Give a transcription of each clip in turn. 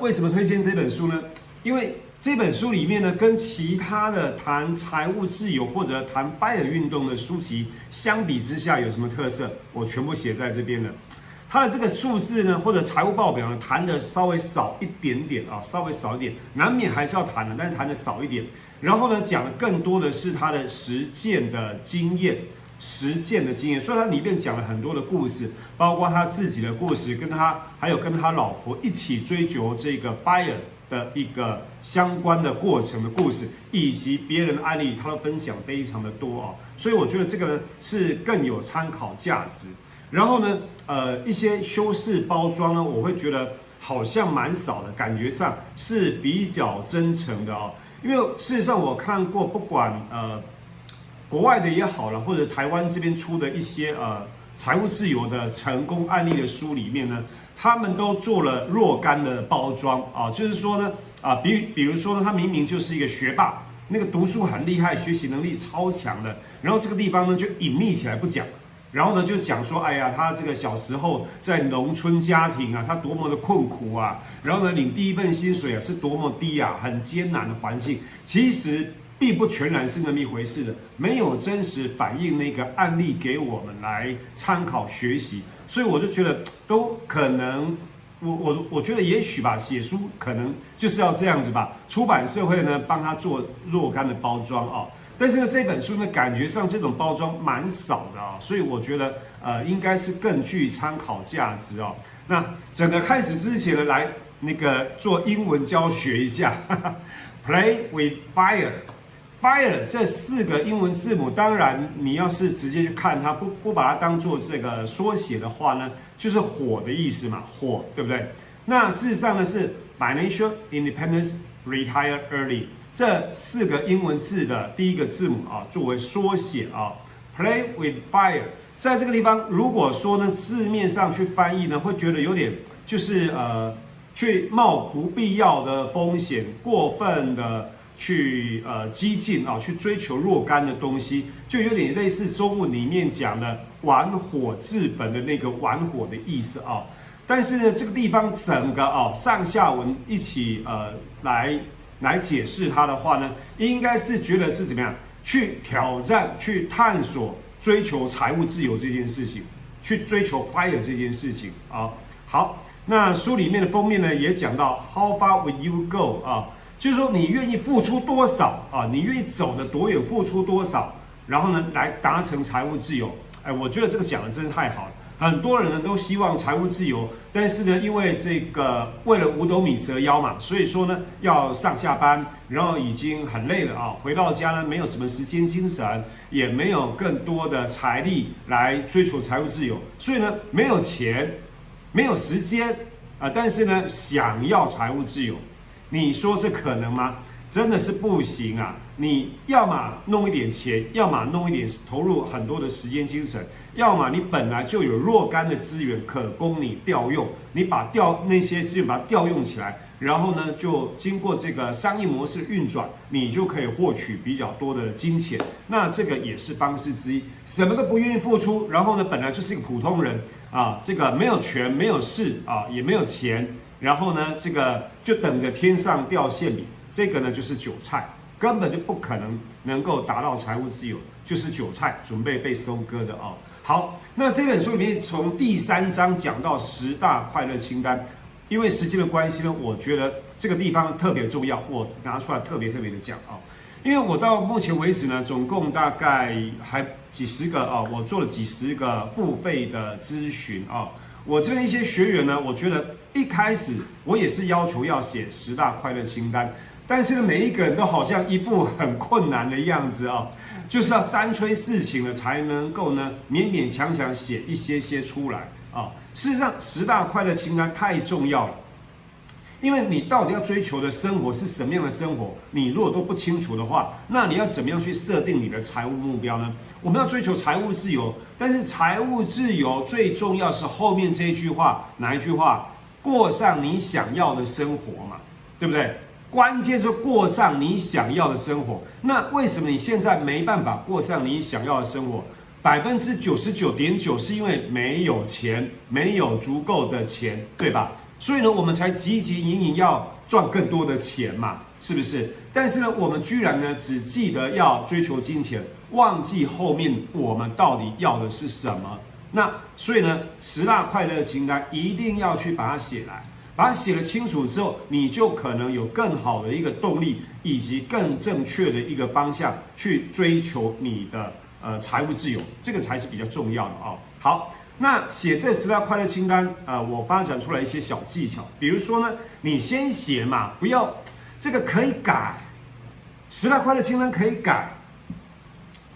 为什么推荐这本书呢？因为这本书里面呢，跟其他的谈财务自由或者谈 FIRE 运动的书籍相比之下，有什么特色？我全部写在这边了。它的这个数字呢，或者财务报表呢，谈的稍微少一点点啊，稍微少一点，难免还是要谈的，但是谈的少一点。然后呢，讲的更多的是他的实践的经验。所以它里面讲了很多的故事，包括他自己的故事，还有跟他老婆一起追求这个 FIRE 的一个相关的过程的故事，以及别人的案例，他的分享非常的多啊，所以我觉得这个呢是更有参考价值。然后呢，一些修饰包装呢，我会觉得好像蛮少的，感觉上是比较真诚的哦。因为事实上我看过，不管国外的也好了，或者台湾这边出的一些财务自由的成功案例的书里面呢，他们都做了若干的包装啊，就是说呢比如说呢，他明明就是一个学霸，那个读书很厉害，学习能力超强的，然后这个地方呢就隐匿起来不讲。然后呢，就讲说，哎呀，他这个小时候在农村家庭啊，他多么的困苦啊，然后呢，领第一份薪水啊是多么低啊，很艰难的环境。其实并不全然是那么一回事的，没有真实反映那个案例给我们来参考学习。所以我就觉得都可能，我觉得也许吧，写书可能就是要这样子吧，出版社会呢帮他做若干的包装啊。但是呢，这本书呢，感觉上这种包装蛮少的啊，所以我觉得应该是更具参考价值哦。那整个开始之前呢，来那个做英文教学一下，Play with fire 这4个英文字母，当然你要是直接去看它，不把它当做这个缩写的话呢，就是火的意思嘛，火，对不对？那事实上呢是 Financial Independence Retire Early。这4个英文字的第一个字母啊，作为缩写啊 ，Play with fire， 在这个地方，如果说呢字面上去翻译呢，会觉得有点就是去冒不必要的风险，过分的去激进啊，去追求若干的东西，就有点类似中文里面讲的玩火治本的那个玩火的意思啊。但是呢，这个地方整个上下文一起来解释它的话呢，应该是觉得是怎么样去挑战、去探索、追求财务自由这件事情，去追求 FIRE 这件事情啊。好，那书里面的封面呢也讲到 How far will you go 啊，就是说你愿意付出多少啊，你愿意走得多远，付出多少，然后呢来达成财务自由。哎，我觉得这个讲的真是太好了。很多人呢都希望财务自由，但是呢，因为这个为了五斗米折腰嘛，所以说呢要上下班，然后已经很累了啊，回到家呢没有什么时间精神，也没有更多的财力来追求财务自由，所以呢没有钱，没有时间啊，但是呢想要财务自由，你说这可能吗？真的是不行啊！你要么弄一点钱，要么弄一点投入很多的时间精神，要么你本来就有若干的资源可供你调用，你把那些资源把它调用起来，然后呢就经过这个商业模式运转，你就可以获取比较多的金钱。那这个也是方式之一。什么都不愿意付出，然后呢本来就是一个普通人啊，这个没有权没有势啊，也没有钱，然后呢这个就等着天上掉馅饼。这个呢就是韭菜，根本就不可能够达到财务自由，就是韭菜准备被收割的啊。好，那这本书里面从第3章讲到10大快乐清单，因为时间的关系呢，我觉得这个地方特别重要，我拿出来特别的讲啊。因为我到目前为止呢，总共大概还几十个啊，我做了几十个付费的咨询啊。我这边一些学员呢，我觉得一开始我也是要求要写10大快乐清单。但是呢，每一个人都好像一副很困难的样子啊，就是要3催4请了才能够呢勉勉强强写一些出来啊。事实上，10大快乐清单太重要了，因为你到底要追求的生活是什么样的生活，你如果都不清楚的话，那你要怎么样去设定你的财务目标呢？我们要追求财务自由，但是财务自由最重要是后面这一句话，哪一句话？过上你想要的生活嘛，对不对？关键是过上你想要的生活。那为什么你现在没办法过上你想要的生活？99.9%是因为没有钱，没有足够的钱，对吧？所以呢，我们才汲汲营营要赚更多的钱嘛，是不是？但是呢，我们居然呢只记得要追求金钱，忘记后面我们到底要的是什么。那所以呢，10大快乐清单一定要去把它写来，把它写得清楚之后，你就可能有更好的一个动力，以及更正确的一个方向去追求你的财务自由，这个才是比较重要的哦。好。那写这10大快乐清单，我发展出来一些小技巧，比如说呢，你先写嘛，不要这个可以改，10大快乐清单可以改，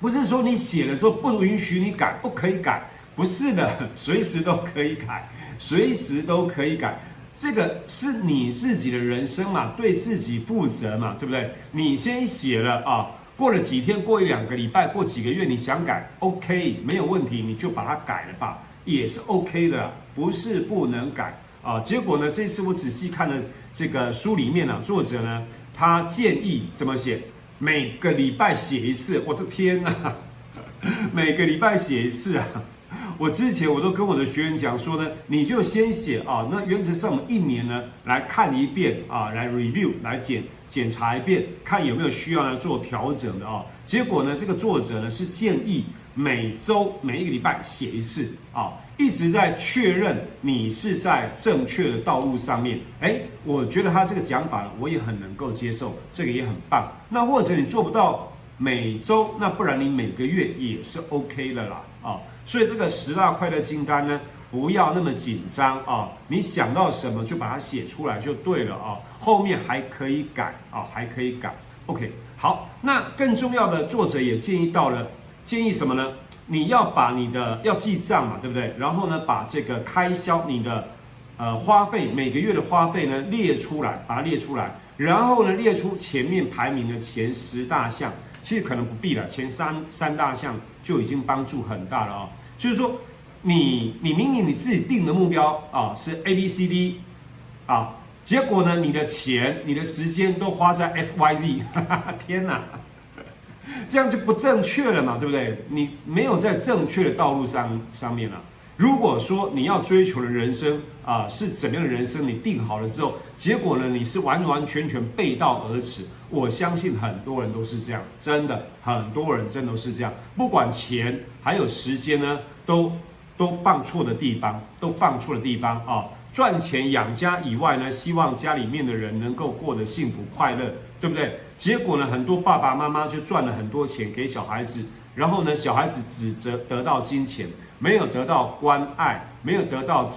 不是说你写了之后不允许你改，不可以改，不是的，随时都可以改，随时都可以改，这个是你自己的人生嘛，对自己负责嘛，对不对？你先写了啊。过了几天，过1-2个礼拜，过几个月，你想改 ，OK， 没有问题，你就把它改了吧，也是 OK 的，不是不能改啊。结果呢，这次我仔细看了这个书里面呢，作者呢，他建议怎么写，每个礼拜写一次。我的天哪，每个礼拜写一次啊！我之前我都跟我的学员讲说呢，你就先写啊，那原则上我们1年呢来看一遍啊，来 review 来检查一遍，看有没有需要来做调整的啊。结果呢，这个作者呢是建议每周每一个礼拜写一次啊，一直在确认你是在正确的道路上面。我觉得他这个讲法呢，我也很能够接受，这个也很棒。那或者你做不到每周，那不然你每个月也是 OK 的啦啊。所以这个10大快乐清单呢，不要那么紧张啊！你想到什么就把它写出来就对了啊，后面还可以改啊，还可以改。OK， 好，那更重要的，作者也建议什么呢？你要把你的要记账嘛，对不对？然后呢，把这个开销，你的花费，每个月的花费呢列出来，把它列出来，然后呢列出前面排名的前10大项。其实可能不必了，前三大项就已经帮助很大了啊。就是说，你明明你自己定的目标啊是 ABCD 啊，结果呢你的钱、你的时间都花在 XYZ， 天哪，这样就不正确了嘛，对不对？你没有在正确的道路上面了。如果说你要追求的人生啊是怎么样的人生，你定好了之后，结果呢你是完完全全背道而驰。我相信很多人都是这样，真的很多人真的都是这样，不管钱还有时间呢，都放错的地方，啊！赚钱养家以外呢，希望家里面的人能够过得幸福快乐，对不对？结果呢，很多爸爸妈妈就赚了很多钱给小孩子，然后呢，小孩子只得到金钱，没有得到关爱，没有得到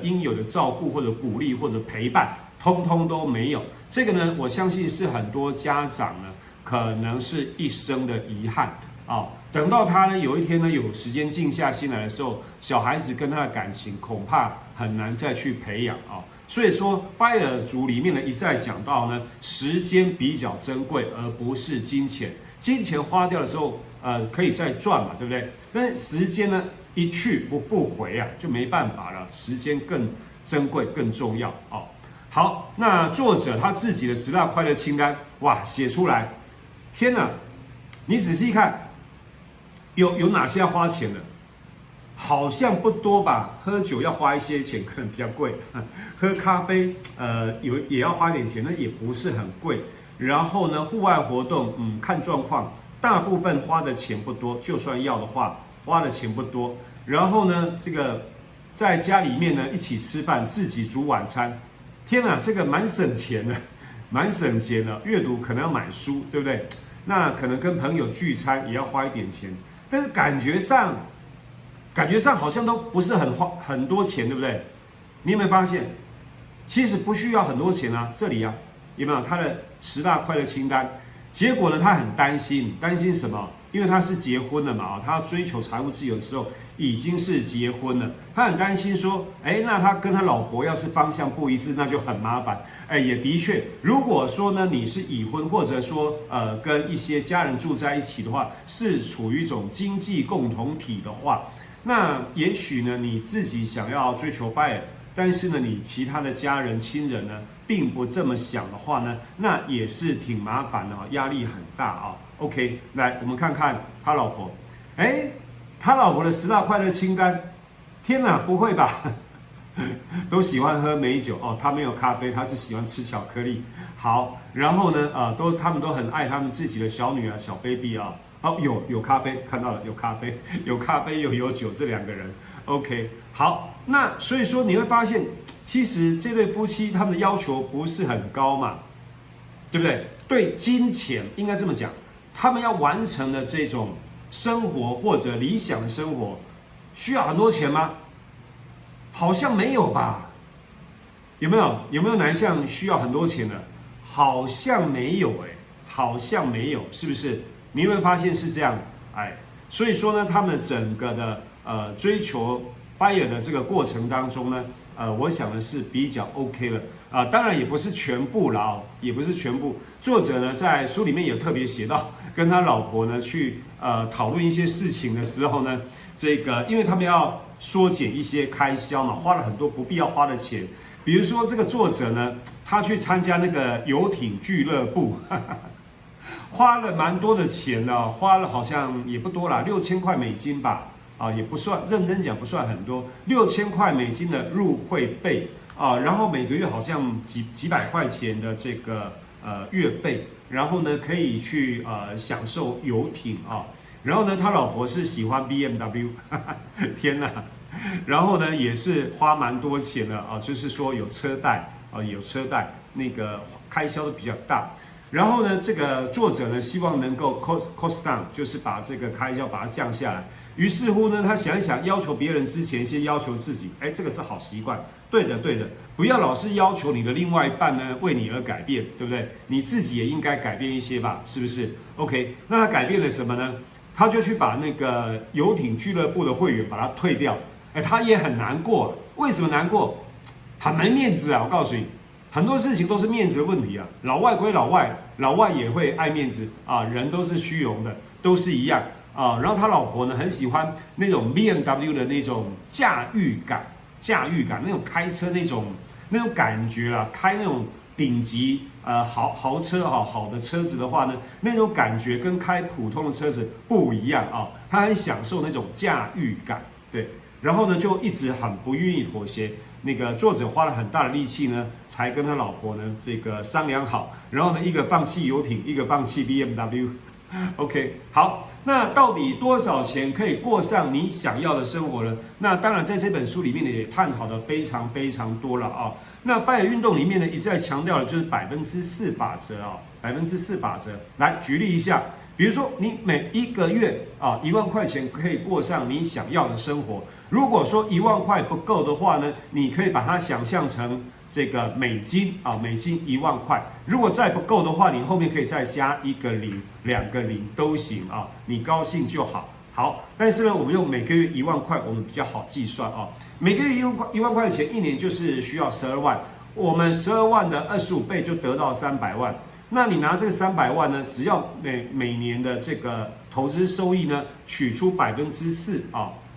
应有的照顾或者鼓励或者陪伴。通通都没有，这个呢，我相信是很多家长呢，可能是一生的遗憾啊。等到他呢有一天呢有时间静下心来的时候，小孩子跟他的感情恐怕很难再去培养啊。所以说，拜尔族里面呢一再讲到呢，时间比较珍贵，而不是金钱。金钱花掉了之后，可以再赚嘛，对不对？但是时间呢一去不复回啊，就没办法了。时间更珍贵，更重要哦。好，那作者他自己的10大快乐清单，哇，写出来，天哪！你仔细看，有哪些要花钱的？好像不多吧？喝酒要花一些钱，可能比较贵；喝咖啡，也要花点钱，那也不是很贵。然后呢，户外活动，看状况，大部分花的钱不多，就算要的话，花的钱不多。然后呢，这个在家里面呢一起吃饭，自己煮晚餐。天哪，这个蛮省钱的，蛮省钱的。阅读可能要买书，对不对？那可能跟朋友聚餐也要花一点钱，但是感觉上好像都不是很多钱，对不对？你有没有发现，其实不需要很多钱啊？这里啊，有没有他的10大快乐清单？结果呢，他很担心什么？因为他是结婚了嘛，他要追求财务自由的时候已经是结婚了，他很担心说，那他跟他老婆要是方向不一致，那就很麻烦。也的确，如果说呢你是已婚，或者说跟一些家人住在一起的话，是处于一种经济共同体的话，那也许呢你自己想要追求拜尔，但是呢你其他的家人亲人呢并不这么想的话呢，那也是挺麻烦的，压力很大啊。OK， 来我们看看他老婆，他老婆的10大快乐清单，天哪，不会吧？都喜欢喝美酒哦，他没有咖啡，他是喜欢吃巧克力。好，然后呢，他们都很爱他们自己的小女儿小 baby 啊。好，有咖啡，看到了，有咖啡，有咖啡，有酒，这两个人 OK。好，那所以说你会发现，其实这对夫妻他们的要求不是很高嘛，对不对？对金钱应该这么讲，他们要完成的这种生活或者理想的生活，需要很多钱吗？好像没有吧？有没有哪一项需要很多钱的？好像没有好像没有，是不是？你有没有发现是这样？所以说呢，他们整个的追求 buyer 的这个过程当中呢，我想的是比较 OK 了当然也不是全部了也不是全部。作者呢在书里面有特别写到，跟他老婆呢去讨论一些事情的时候呢，这个因为他们要缩减一些开销嘛，花了很多不必要花的钱。比如说这个作者呢，他去参加那个游艇俱乐部。花了蛮多的钱的，花了好像也不多啦，6000块美金吧，也不算，认真讲不算很多，6000块美金的入会费然后每个月好像几百块钱的这个月费，然后呢可以去享受游艇然后呢他老婆是喜欢 BMW， 天哪，然后呢也是花蛮多钱的就是说有车贷有车贷，那个开销都比较大。然后呢，这个作者呢希望能够 cost down， 就是把这个开销把它降下来。于是乎呢，他想一想，要求别人之前先要求自己，这个是好习惯。对的，不要老是要求你的另外一半呢为你而改变，对不对？你自己也应该改变一些吧，是不是 ？OK， 那他改变了什么呢？他就去把那个游艇俱乐部的会员把它退掉。他也很难过，为什么难过？很没面子啊！我告诉你。很多事情都是面子的问题老外归老外，老外也会爱面子人都是虚荣的，都是一样然后他老婆呢很喜欢那种 BMW 的那种驾驭感，那种开车那种感觉开那种顶级豪车好的车子的话呢，那种感觉跟开普通的车子不一样他很享受那种驾驭感，对，然后呢就一直很不愿意妥协。那个作者花了很大的力气呢，才跟他老婆呢这个商量好，然后呢一个放弃游艇，一个放弃 BMW。OK， 好，那到底多少钱可以过上你想要的生活呢？那当然在这本书里面呢也探讨的非常非常多了那拜尔运动里面呢一再强调的就是4%法则4%法则。来举例一下。比如说，你每一个月1万块钱可以过上你想要的生活。如果说1万块不够的话呢，你可以把它想象成这个美金美金1万块。如果再不够的话，你后面可以再加1个0、2个0都行你高兴就好。好，但是呢，我们用每个月1万块，我们比较好计算每个月1万块的钱，一年就是需要12万。我们12万的25倍就得到300万。那你拿这个300万呢，只要每年的这个投资收益呢，取出4%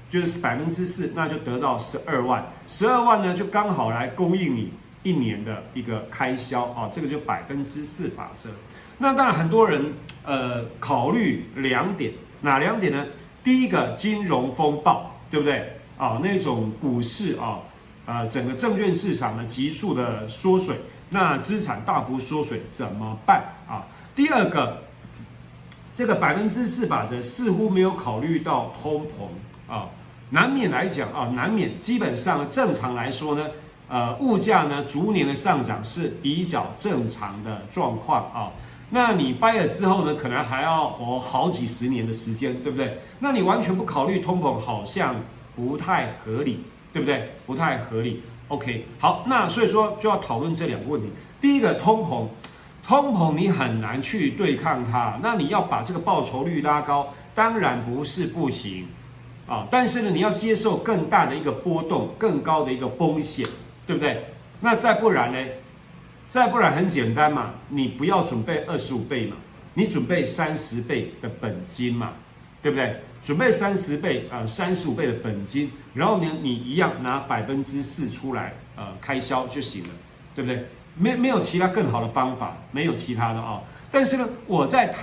就是4%，那就得到12万。12万呢，就刚好来供应你一年的一个开销这个就4%法则。那当然很多人考虑2点，哪2点呢？第一个金融风暴，对不对那种股市整个证券市场呢急速的缩水。那资产大幅缩水怎么办第二个，这个4%法则似乎没有考虑到通膨难免来讲难免基本上正常来说呢，物价呢逐年的上涨是比较正常的状况那你掰了之后呢，可能还要活好几十年的时间，对不对？那你完全不考虑通膨，好像不太合理，对不对？不太合理。OK， 好，那所以说就要讨论这2个问题。第一个，通膨你很难去对抗它，那你要把这个报酬率拉高，当然不是不行但是呢，你要接受更大的一个波动，更高的一个风险，对不对？那再不然呢？再不然很简单嘛，你不要准备25倍嘛，你准备30倍的本金嘛，对不对？准备30倍35倍的本金，然后呢，你一样拿4%出来开销就行了，对不对？没有其他更好的方法，没有其他的但是呢，我在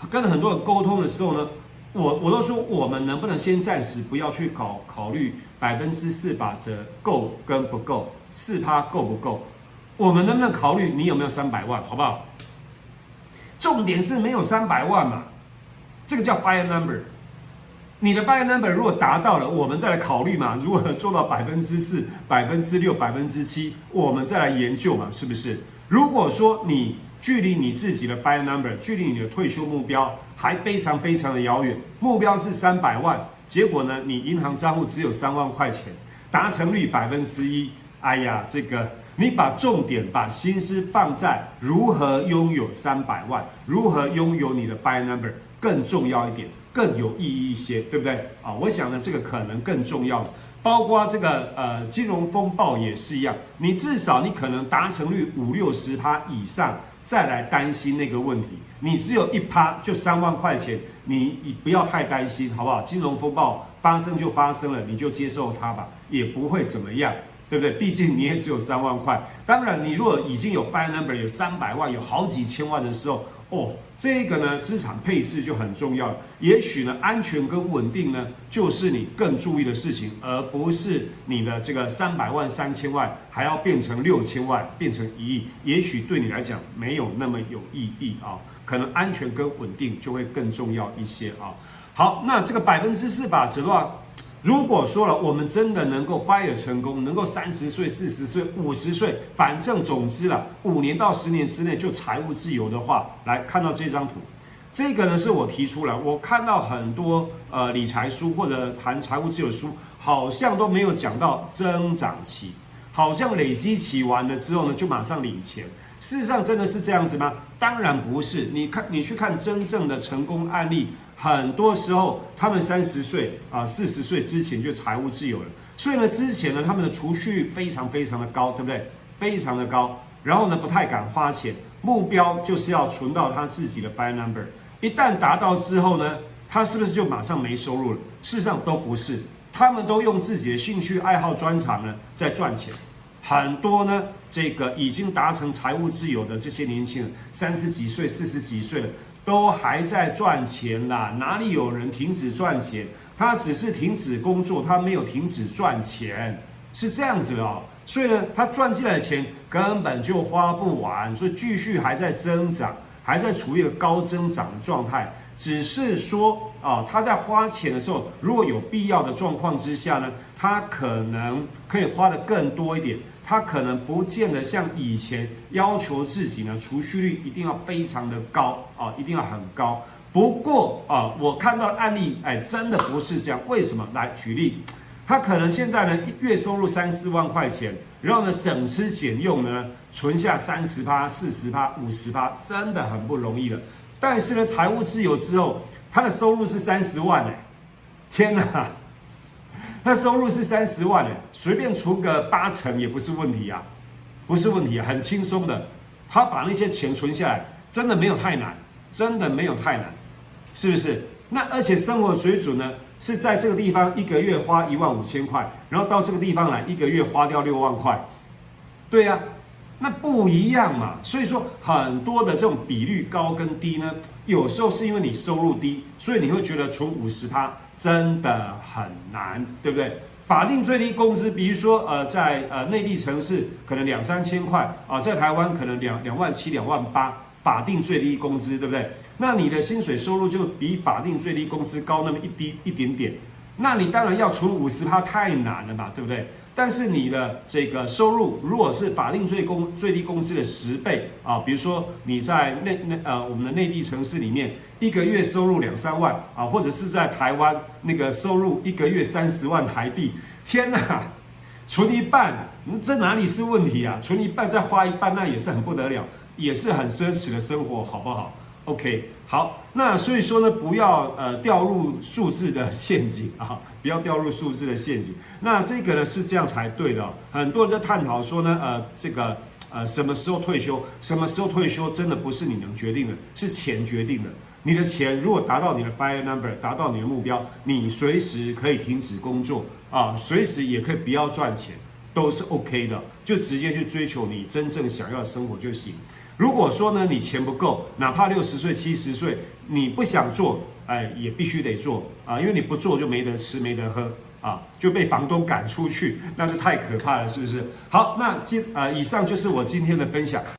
跟很多人沟通的时候呢，我都说我们能不能先暂时不要去考虑4%法则够跟不够，4%够不够？我们能不能考虑你有没有300万，好不好？重点是没有300万嘛，这个叫 fire number。你的 fire number 如果达到了，我们再来考虑嘛，如何做到4%、6%、7%，我们再来研究嘛，是不是？如果说你距离你自己的 fire number， 距离你的退休目标还非常非常的遥远，目标是300万，结果呢，你银行账户只有3万块钱，达成率1%，哎呀，这个你把重点把心思放在如何拥有300万，如何拥有你的 fire number 更重要一点，更有意义一些，对不对啊？我想呢，这个可能更重要。包括这个金融风暴也是一样，你至少你可能达成率50-60%以上，再来担心那个问题。你只有1%就3万块钱，你不要太担心，好不好？金融风暴发生就发生了，你就接受它吧，也不会怎么样，对不对？毕竟你也只有3万块。当然，你如果已经有 fire number 有300万，有好几千万的时候，这个呢，资产配置就很重要了。也许呢，安全跟稳定呢，就是你更注意的事情，而不是你的这个300万、3000万还要变成6000万，变成1亿。也许对你来讲没有那么有意义啊，可能安全跟稳定就会更重要一些啊。好，那这个4%法则的话，如果说了，我们真的能够 fire 成功，能够30岁、40岁、50岁，反正总之了，5年到10年之内就财务自由的话，来看到这张图，这个呢是我提出来，我看到很多理财书或者谈财务自由书，好像都没有讲到增长期，好像累积期完了之后呢，就马上领钱。事实上真的是这样子吗？当然不是。你去看真正的成功案例，很多时候他们30岁40岁之前就财务自由了。所以呢，之前呢他们的储蓄率非常非常的高，对不对？非常的高。然后呢，不太敢花钱，目标就是要存到他自己的 fire number。一旦达到之后呢，他是不是就马上没收入了？事实上都不是，他们都用自己的兴趣爱好专长呢在赚钱。很多呢，这个已经达成财务自由的这些年轻人，30几岁、40几岁了，都还在赚钱啦。哪里有人停止赚钱？他只是停止工作，他没有停止赚钱，是这样子的哦。所以呢，他赚进来的钱根本就花不完，所以继续还在增长，还在处于一个高增长的状态。只是说他在花钱的时候，如果有必要的状况之下呢，他可能可以花得更多一点。他可能不见得像以前要求自己呢，储蓄率一定要非常的高一定要很高。不过我看到案例，真的不是这样。为什么？来举例，他可能现在呢月收入3-4万块钱，然后呢省吃俭用呢存下30%、40%、50%，真的很不容易了。但是呢，财务自由之后，他的收入是30万天哪！他收入是30万随便除个80%也不是问题啊，不是问题啊，很轻松的。他把那些钱存下来，真的没有太难，真的没有太难，是不是？那而且生活水准呢，是在这个地方1个月花15000块，然后到这个地方来1个月花掉6万块，对啊，那不一样嘛。所以说很多的这种比率高跟低呢，有时候是因为你收入低，所以你会觉得存50%真的很难，对不对？法定最低工资，比如说在内地城市可能2-3千块在台湾可能2万7、2万8，法定最低工资，对不对？那你的薪水收入就比法定最低工资高那么一点点，那你当然要存50%太难了嘛，对不对？但是你的这个收入如果是法定最低工资的10倍比如说你在我们的内地城市里面1个月收入2-3万或者是在台湾那个收入1个月30万台币，天哪，存一半，这哪里是问题啊？存一半再花一半，那也是很不得了，也是很奢侈的生活，好不好？OK， 好，那所以说呢，不要掉入数字的陷阱不要掉入数字的陷阱。那这个呢是这样才对的很多人在探讨说呢，这个什么时候退休？什么时候退休真的不是你能决定的，是钱决定的。你的钱如果达到你的 fire number， 达到你的目标，你随时可以停止工作随时也可以不要赚钱，都是 OK 的。就就直接去追求你真正想要的生活就行。如果说呢，你钱不够，哪怕60岁、70岁，你不想做，也必须得做啊，因为你不做就没得吃、没得喝啊，就被房东赶出去，那是太可怕了，是不是？好，那以上就是我今天的分享。